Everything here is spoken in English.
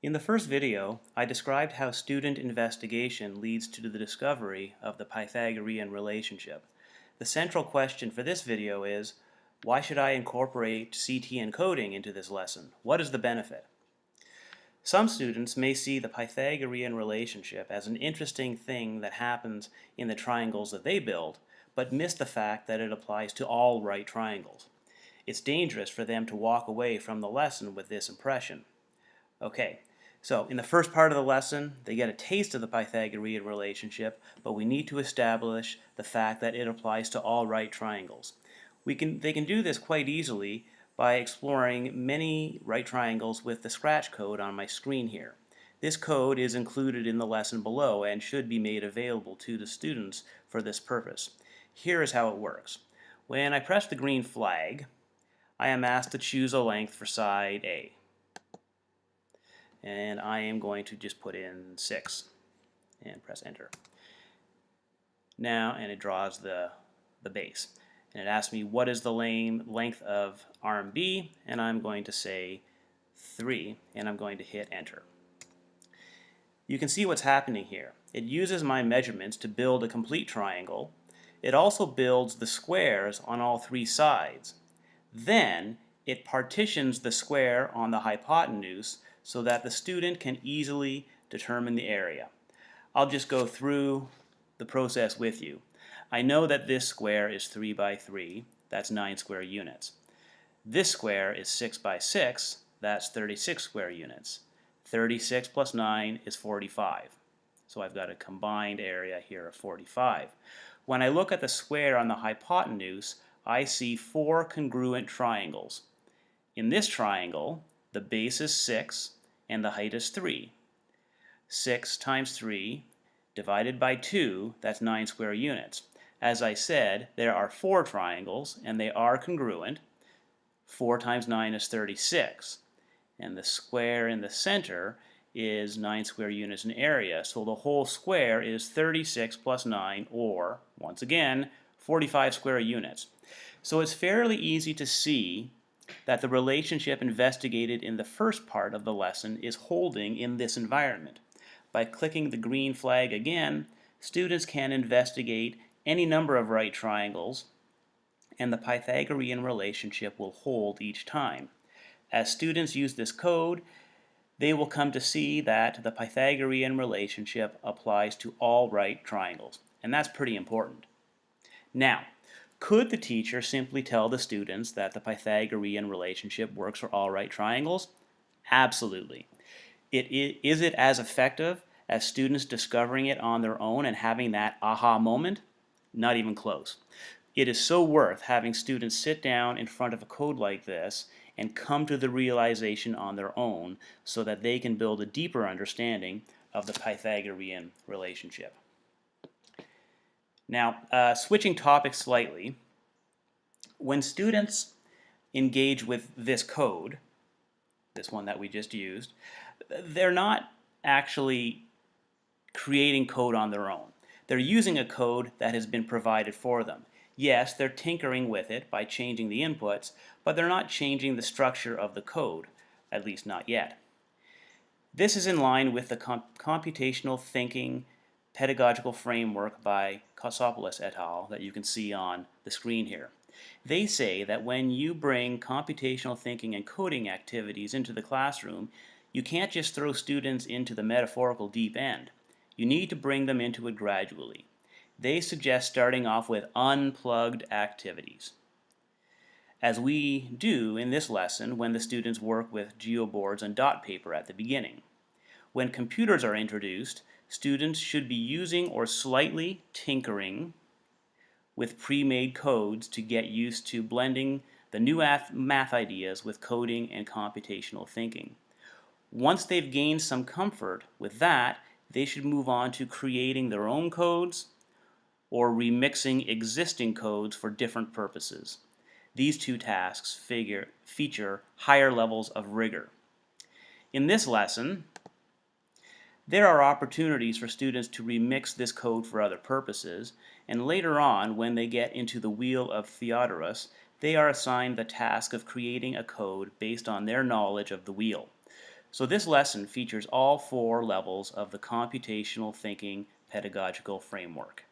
In the first video, I described how student investigation leads to the discovery of the Pythagorean relationship. The central question for this video is, why should I incorporate CT encoding into this lesson? What is the benefit? Some students may see the Pythagorean relationship as an interesting thing that happens in the triangles that they build, but miss the fact that it applies to all right triangles. It's dangerous for them to walk away from the lesson with this impression. Okay, so in the first part of the lesson, they get a taste of the Pythagorean relationship, but we need to establish the fact that it applies to all right triangles. They can do this quite easily by exploring many right triangles with the Scratch code on my screen here. This code is included in the lesson below and should be made available to the students for this purpose. Here is how it works. When I press the green flag, I am asked to choose a length for side A. And I am going to just put in 6 and press enter. Now, and it draws the base. And it asks me what is the length of arm B, and I'm going to say 3, and I'm going to hit enter. You can see what's happening here. It uses my measurements to build a complete triangle. It also builds the squares on all 3 sides. Then it partitions the square on the hypotenuse so that the student can easily determine the area. I'll just go through the process with you. I know that this square is 3 by 3, that's 9 square units. This square is 6 by 6, that's 36 square units. 36 plus 9 is 45. So I've got a combined area here of 45. When I look at the square on the hypotenuse, I see 4 congruent triangles. In this triangle, the base is 6 and the height is 3. 6 times 3 divided by 2, that's 9 square units. As I said, there are 4 triangles and they are congruent. 4 times 9 is 36. And the square in the center is 9 square units in area. So the whole square is 36 plus 9, or, once again, 45 square units. So it's fairly easy to see that the relationship investigated in the first part of the lesson is holding in this environment. By clicking the green flag again, students can investigate any number of right triangles, and the Pythagorean relationship will hold each time. As students use this code, they will come to see that the Pythagorean relationship applies to all right triangles, and that's pretty important. Now, could the teacher simply tell the students that the Pythagorean relationship works for all right triangles? Absolutely. Is it as effective as students discovering it on their own and having that aha moment? Not even close. It is so worth having students sit down in front of a code like this and come to the realization on their own so that they can build a deeper understanding of the Pythagorean relationship. Now, switching topics slightly, when students engage with this code, this one that we just used, they're not actually creating code on their own. They're using a code that has been provided for them. Yes, they're tinkering with it by changing the inputs, but they're not changing the structure of the code, at least not yet. This is in line with the computational thinking pedagogical framework by Kosopoulos et al. That you can see on the screen here. They say that when you bring computational thinking and coding activities into the classroom, you can't just throw students into the metaphorical deep end. You need to bring them into it gradually. They suggest starting off with unplugged activities, as we do in this lesson when the students work with geoboards and dot paper at the beginning. When computers are introduced, students should be using or slightly tinkering with pre-made codes to get used to blending the new math ideas with coding and computational thinking. Once they've gained some comfort with that, they should move on to creating their own codes or remixing existing codes for different purposes. These two tasks feature higher levels of rigor. In this lesson, there are opportunities for students to remix this code for other purposes, and later on, when they get into the Wheel of Theodorus, they are assigned the task of creating a code based on their knowledge of the wheel. So this lesson features all 4 levels of the computational thinking pedagogical framework.